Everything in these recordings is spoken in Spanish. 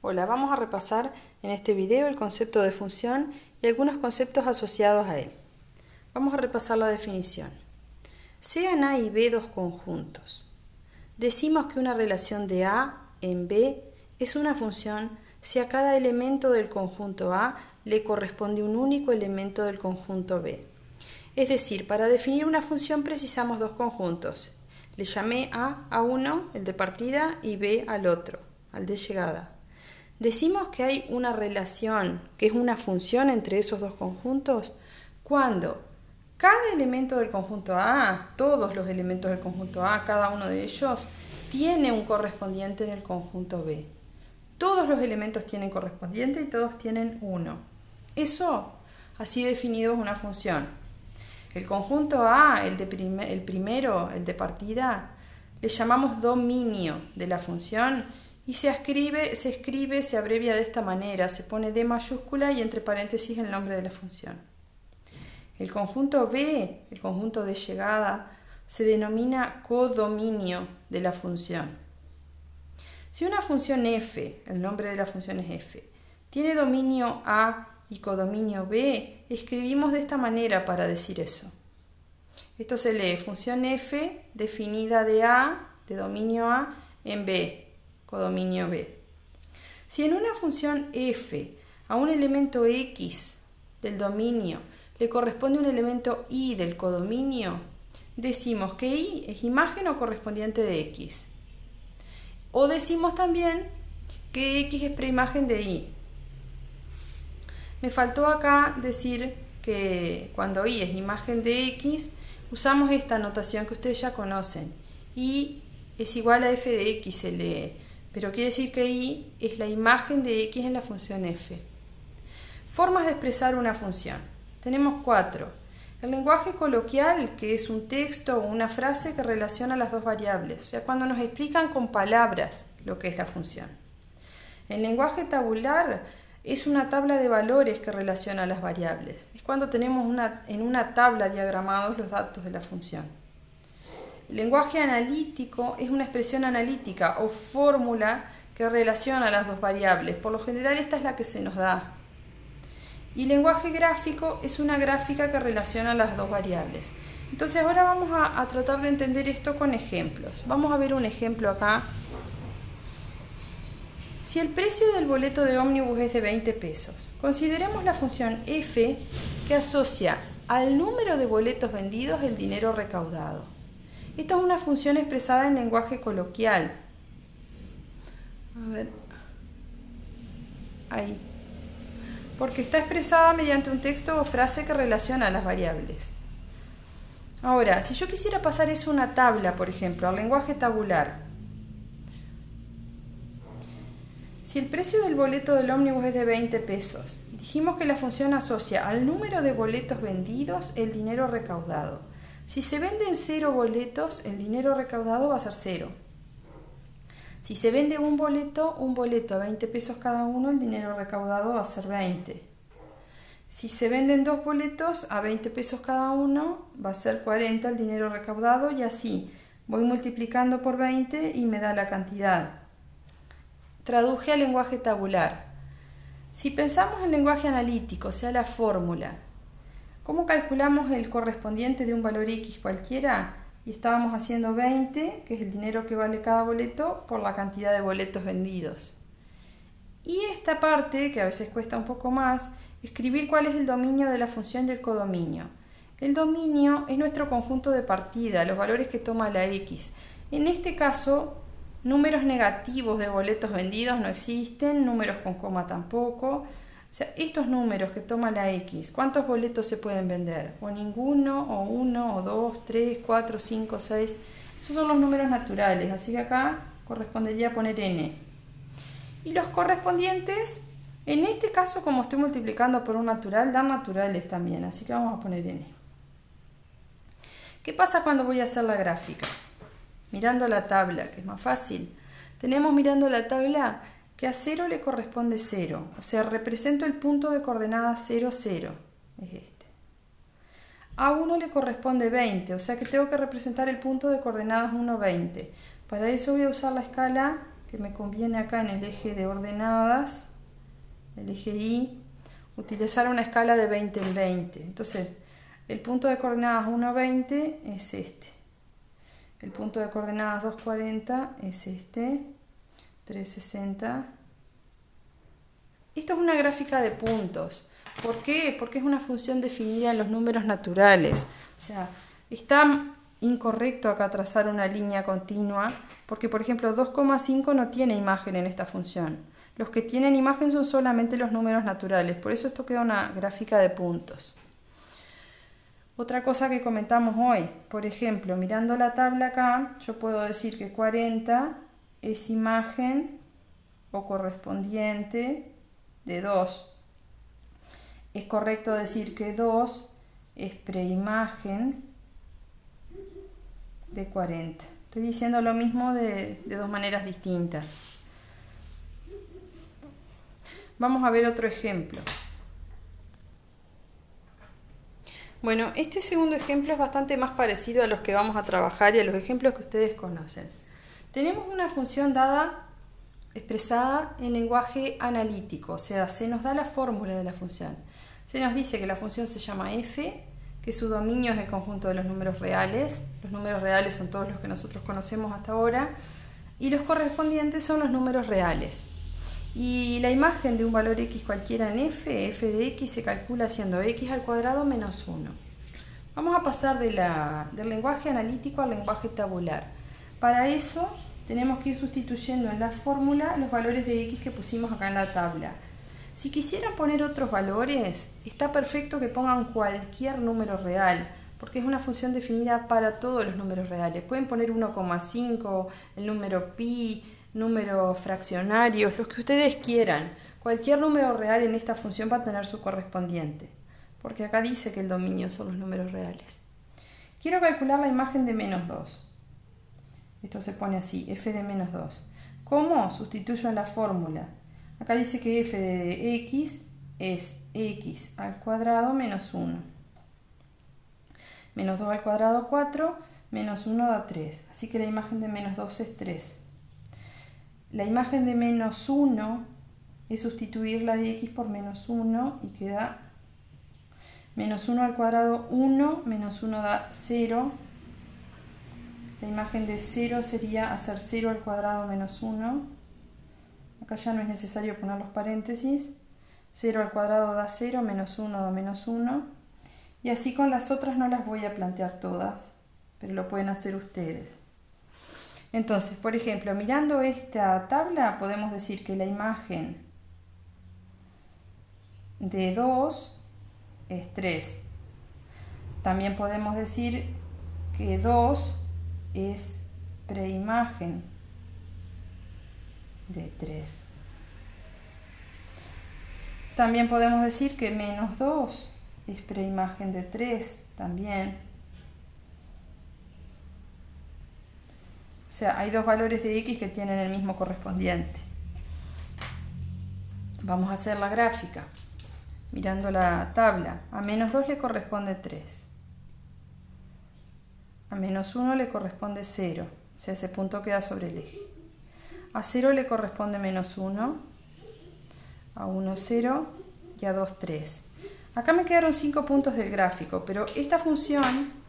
Hola, vamos a repasar en este video el concepto de función y algunos conceptos asociados a él. Vamos a repasar la definición. Sean A y B dos conjuntos. Decimos que una relación de A en B es una función si a cada elemento del conjunto A le corresponde un único elemento del conjunto B. Es decir, para definir una función precisamos dos conjuntos. Le llamé A a uno, el de partida, y B al otro, al de llegada. Decimos que hay una relación, que es una función entre esos dos conjuntos, cuando cada elemento del conjunto A, todos los elementos del conjunto A, cada uno de ellos, tiene un correspondiente en el conjunto B. Todos los elementos tienen correspondiente y todos tienen uno. Eso, así definido, es una función. El conjunto A, el primero, el de partida, le llamamos dominio de la función y se abrevia de esta manera, se pone D mayúscula y entre paréntesis el nombre de la función. El conjunto B, el conjunto de llegada, se denomina codominio de la función. Si una función f, el nombre de la función es f, tiene dominio A y codominio B, escribimos de esta manera para decir eso. Esto se lee función f definida de A, de dominio A, en B, codominio B. Si en una función f a un elemento x del dominio le corresponde un elemento y del codominio, decimos que y es imagen o correspondiente de x. O decimos también que x es preimagen de y. Me faltó acá decir que cuando y es imagen de x, usamos esta notación que ustedes ya conocen. Y es igual a f de x se lee, pero quiere decir que y es la imagen de x en la función f. Formas de expresar una función. Tenemos 4. El lenguaje coloquial, que es un texto o una frase que relaciona las dos variables, o sea, cuando nos explican con palabras lo que es la función. El lenguaje tabular es una tabla de valores que relaciona las variables. Es cuando tenemos en una tabla diagramados los datos de la función. El lenguaje analítico es una expresión analítica o fórmula que relaciona las dos variables. Por lo general esta es la que se nos da. Y el lenguaje gráfico es una gráfica que relaciona las dos variables. Entonces ahora vamos a tratar de entender esto con ejemplos. Vamos a ver un ejemplo acá. Si el precio del boleto de ómnibus es de 20 pesos, consideremos la función f que asocia al número de boletos vendidos el dinero recaudado. Esta es una función expresada en lenguaje coloquial. A ver. Ahí. Porque está expresada mediante un texto o frase que relaciona las variables. Ahora, si yo quisiera pasar eso a una tabla, por ejemplo, al lenguaje tabular. Si el precio del boleto del ómnibus es de 20 pesos, dijimos que la función asocia al número de boletos vendidos el dinero recaudado. Si se venden 0 boletos, el dinero recaudado va a ser 0. Si se vende un boleto a 20 pesos cada uno, el dinero recaudado va a ser 20. Si se venden 2 boletos a 20 pesos cada uno, va a ser 40 el dinero recaudado y así. Voy multiplicando por 20 y me da la cantidad. Traduje al lenguaje tabular. Si pensamos en lenguaje analítico, o sea, la fórmula, ¿cómo calculamos el correspondiente de un valor x cualquiera? Y estábamos haciendo 20, que es el dinero que vale cada boleto, por la cantidad de boletos vendidos. Y esta parte, que a veces cuesta un poco más, escribir cuál es el dominio de la función y el codominio. El dominio es nuestro conjunto de partida, los valores que toma la x. En este caso, números negativos de boletos vendidos no existen, números con coma tampoco. O sea, estos números que toma la X, ¿cuántos boletos se pueden vender? O ninguno, o 1, o 2, 3, 4, 5, 6. Esos son los números naturales, así que acá correspondería poner n. Y los correspondientes, en este caso, como estoy multiplicando por un natural, dan naturales también, así que vamos a poner n. ¿Qué pasa cuando voy a hacer la gráfica? Mirando la tabla, que es más fácil. Tenemos mirando la tabla que a 0 le corresponde 0. O sea, represento el punto de coordenadas 0, 0. Es este. A 1 le corresponde 20. O sea que tengo que representar el punto de coordenadas 1, 20. Para eso voy a usar la escala que me conviene acá en el eje de ordenadas, el eje Y, utilizar una escala de 20 en 20. Entonces, el punto de coordenadas 1, 20 es este. El punto de coordenadas 2, 40 es este. 3, 60. Esto es una gráfica de puntos. ¿Por qué? Porque es una función definida en los números naturales. O sea, está incorrecto acá trazar una línea continua, porque por ejemplo 2,5 no tiene imagen en esta función. Los que tienen imagen son solamente los números naturales, por eso esto queda una gráfica de puntos. Otra cosa que comentamos hoy, por ejemplo, mirando la tabla acá, yo puedo decir que 40 es imagen o correspondiente de 2. Es correcto decir que 2 es preimagen de 40. Estoy diciendo lo mismo de dos maneras distintas. Vamos a ver otro ejemplo. Bueno, este segundo ejemplo es bastante más parecido a los que vamos a trabajar y a los ejemplos que ustedes conocen. Tenemos una función dada, expresada en lenguaje analítico, o sea, se nos da la fórmula de la función. Se nos dice que la función se llama f, que su dominio es el conjunto de los números reales. Los números reales son todos los que nosotros conocemos hasta ahora, y los correspondientes son los números reales. Y la imagen de un valor x cualquiera en f de x se calcula haciendo x al cuadrado menos 1. Vamos a pasar del lenguaje analítico al lenguaje tabular. Para eso tenemos que ir sustituyendo en la fórmula los valores de x que pusimos acá en la tabla. Si quisieran poner otros valores, está perfecto que pongan cualquier número real, porque es una función definida para todos los números reales. Pueden poner 1,5, el número pi, números fraccionarios, los que ustedes quieran. Cualquier número real en esta función va a tener su correspondiente, porque acá dice que el dominio son los números reales. Quiero calcular la imagen de menos 2. Esto se pone así, f de menos 2. ¿Cómo? Sustituyo en la fórmula. Acá dice que f de x es x al cuadrado menos 1. Menos 2 al cuadrado 4, menos 1 da 3. Así que la imagen de menos 2 es 3. La imagen de menos 1 es sustituir la de x por menos 1 y queda menos 1 al cuadrado 1, menos 1 da 0. La imagen de 0 sería hacer 0 al cuadrado menos 1. Acá ya no es necesario poner los paréntesis. 0 al cuadrado da 0, menos 1 da menos 1. Y así con las otras no las voy a plantear todas, pero lo pueden hacer ustedes. Entonces, por ejemplo, mirando esta tabla podemos decir que la imagen de 2 es 3. También podemos decir que 2 es preimagen de 3. También podemos decir que menos 2 es preimagen de 3 también. O sea, hay dos valores de x que tienen el mismo correspondiente. Vamos a hacer la gráfica. Mirando la tabla, a menos 2 le corresponde 3. A menos 1 le corresponde 0. O sea, ese punto queda sobre el eje. A 0 le corresponde menos 1. A 1, 0. Y a 2, 3. Acá me quedaron 5 puntos del gráfico, pero esta función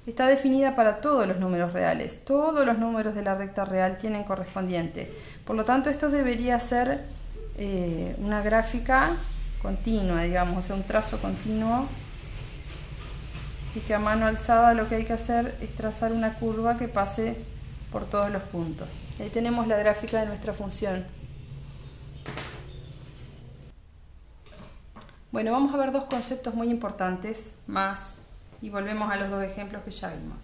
está definida para todos los números reales. Todos los números de la recta real tienen correspondiente. Por lo tanto, esto debería ser una gráfica continua, digamos, o sea, un trazo continuo. Así que a mano alzada lo que hay que hacer es trazar una curva que pase por todos los puntos. Ahí tenemos la gráfica de nuestra función. Bueno, vamos a ver dos conceptos muy importantes más y volvemos a los dos ejemplos que ya vimos.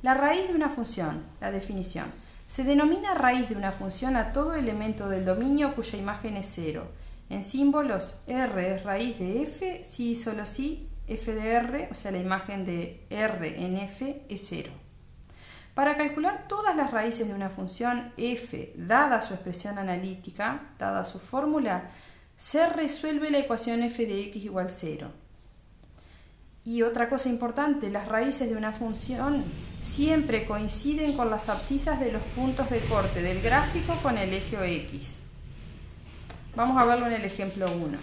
La raíz de una función, la definición. Se denomina raíz de una función a todo elemento del dominio cuya imagen es 0. En símbolos, R es raíz de f si y solo si f de r, o sea la imagen de r en f es 0. Para calcular todas las raíces de una función f, dada su expresión analítica, dada su fórmula, se resuelve la ecuación f de x igual 0. Y otra cosa importante, las raíces de una función siempre coinciden con las abscisas de los puntos de corte del gráfico con el eje X. Vamos a verlo en el ejemplo 1.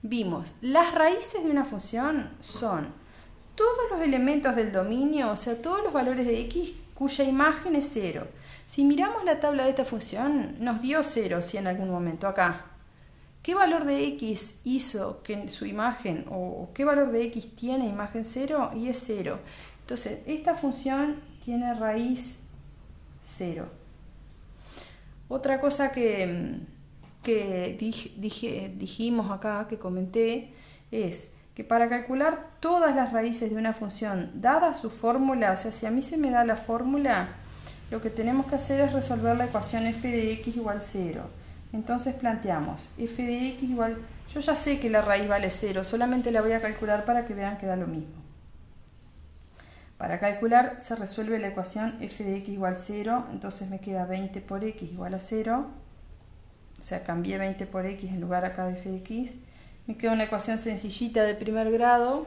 Vimos, las raíces de una función son todos los elementos del dominio, o sea, todos los valores de x cuya imagen es 0. Si miramos la tabla de esta función, nos dio 0, si en algún momento acá. ¿Qué valor de x hizo que su imagen, o qué valor de x tiene imagen 0? Y es 0. Entonces, esta función tiene raíz 0. Otra cosa que dijimos acá, que comenté, es que para calcular todas las raíces de una función, dada su fórmula, o sea, si a mí se me da la fórmula, lo que tenemos que hacer es resolver la ecuación f de x igual 0. Entonces planteamos f de x igual, yo ya sé que la raíz vale 0, solamente la voy a calcular para que vean que da lo mismo. Para calcular se resuelve la ecuación f de x igual 0, entonces me queda 20 por x igual a 0. O sea, cambié 20 por x en lugar acá de f de x. Me queda una ecuación sencillita de primer grado.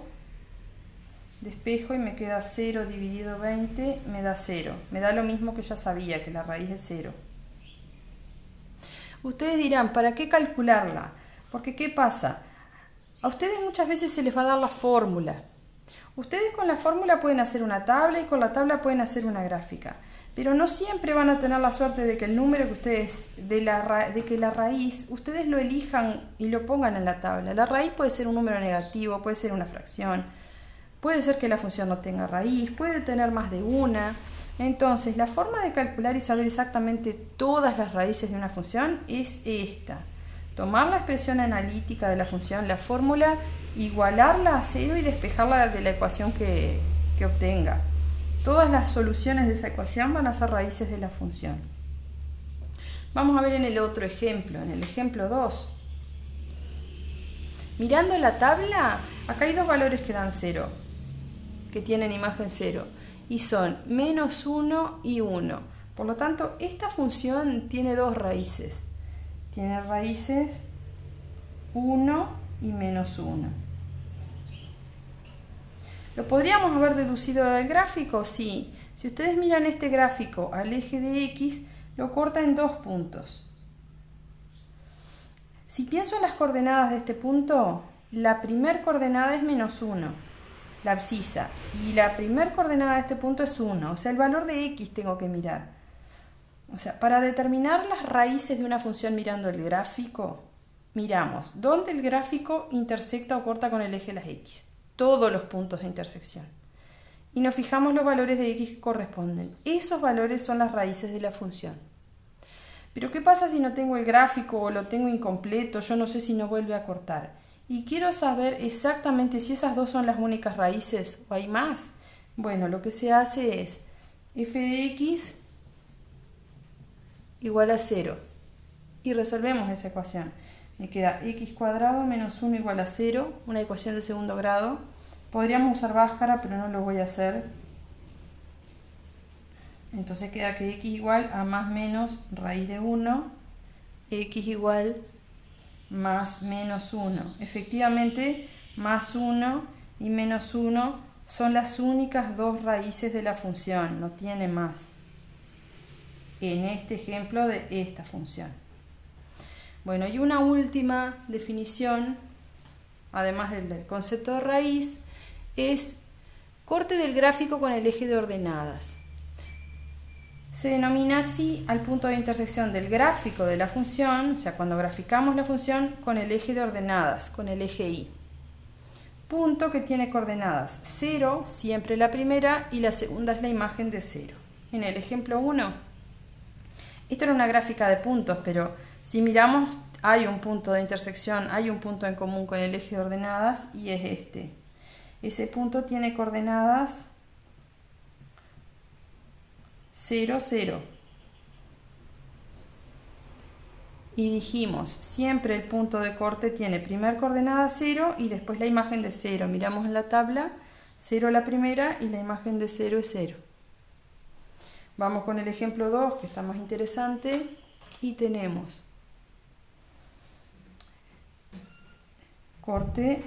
Despejo y me queda 0 dividido 20, me da 0. Me da lo mismo que ya sabía, que la raíz es 0. Ustedes dirán, ¿para qué calcularla? Porque ¿qué pasa? A ustedes muchas veces se les va a dar la fórmula. Ustedes con la fórmula pueden hacer una tabla y con la tabla pueden hacer una gráfica. Pero no siempre van a tener la suerte de que el número que ustedes, de que la raíz, ustedes lo elijan y lo pongan en la tabla. La raíz puede ser un número negativo, puede ser una fracción, puede ser que la función no tenga raíz, puede tener más de una. Entonces, la forma de calcular y saber exactamente todas las raíces de una función es esta. Tomar la expresión analítica de la función, la fórmula, igualarla a 0 y despejarla de la ecuación que obtenga. Todas las soluciones de esa ecuación van a ser raíces de la función. Vamos a ver en el otro ejemplo, en el ejemplo 2. Mirando la tabla, acá hay dos valores que dan 0, que tienen imagen 0, y son menos 1 y 1. Por lo tanto, esta función tiene dos raíces. Tiene raíces 1 y menos 1. ¿Lo podríamos haber deducido del gráfico? Sí. Si ustedes miran este gráfico al eje de x, lo corta en dos puntos. Si pienso en las coordenadas de este punto, la primer coordenada es menos 1, la abscisa, y la primer coordenada de este punto es 1, o sea, el valor de x tengo que mirar. O sea, para determinar las raíces de una función mirando el gráfico, miramos dónde el gráfico intersecta o corta con el eje de las x. Todos los puntos de intersección. Y nos fijamos los valores de x que corresponden. Esos valores son las raíces de la función. Pero ¿qué pasa si no tengo el gráfico o lo tengo incompleto? Yo no sé si no vuelve a cortar. Y quiero saber exactamente si esas dos son las únicas raíces o hay más. Bueno, lo que se hace es f de x igual a 0. Y resolvemos esa ecuación. Me queda x cuadrado menos 1 igual a 0, una ecuación de segundo grado. Podríamos usar Bhaskara, pero no lo voy a hacer. Entonces queda que x igual a más menos raíz de 1, x igual más menos 1. Efectivamente, más 1 y menos 1 son las únicas dos raíces de la función, no tiene más. En este ejemplo de esta función. Bueno, y una última definición, además del concepto de raíz, es corte del gráfico con el eje de ordenadas. Se denomina así al punto de intersección del gráfico de la función, o sea, cuando graficamos la función con el eje de ordenadas, con el eje Y. Punto que tiene coordenadas 0, siempre la primera, y la segunda es la imagen de 0. En el ejemplo 1, esto era una gráfica de puntos, pero si miramos, hay un punto de intersección, hay un punto en común con el eje de ordenadas y es este. Ese punto tiene coordenadas 0, 0. Y dijimos, siempre el punto de corte tiene primer coordenada 0 y después la imagen de 0. Miramos en la tabla, 0 la primera y la imagen de 0 es 0. Vamos con el ejemplo 2, que está más interesante, y tenemos corte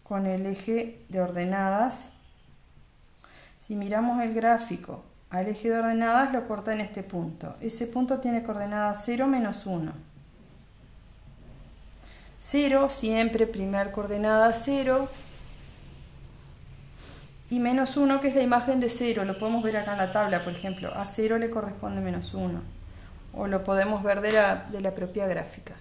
con el eje de ordenadas. Si miramos el gráfico al eje de ordenadas, lo corta en este punto. Ese punto tiene coordenadas 0, menos 1. 0, siempre primer coordenada 0. Y menos 1, que es la imagen de 0. Lo podemos ver acá en la tabla, por ejemplo. A 0 le corresponde menos 1. O lo podemos ver de la propia gráfica.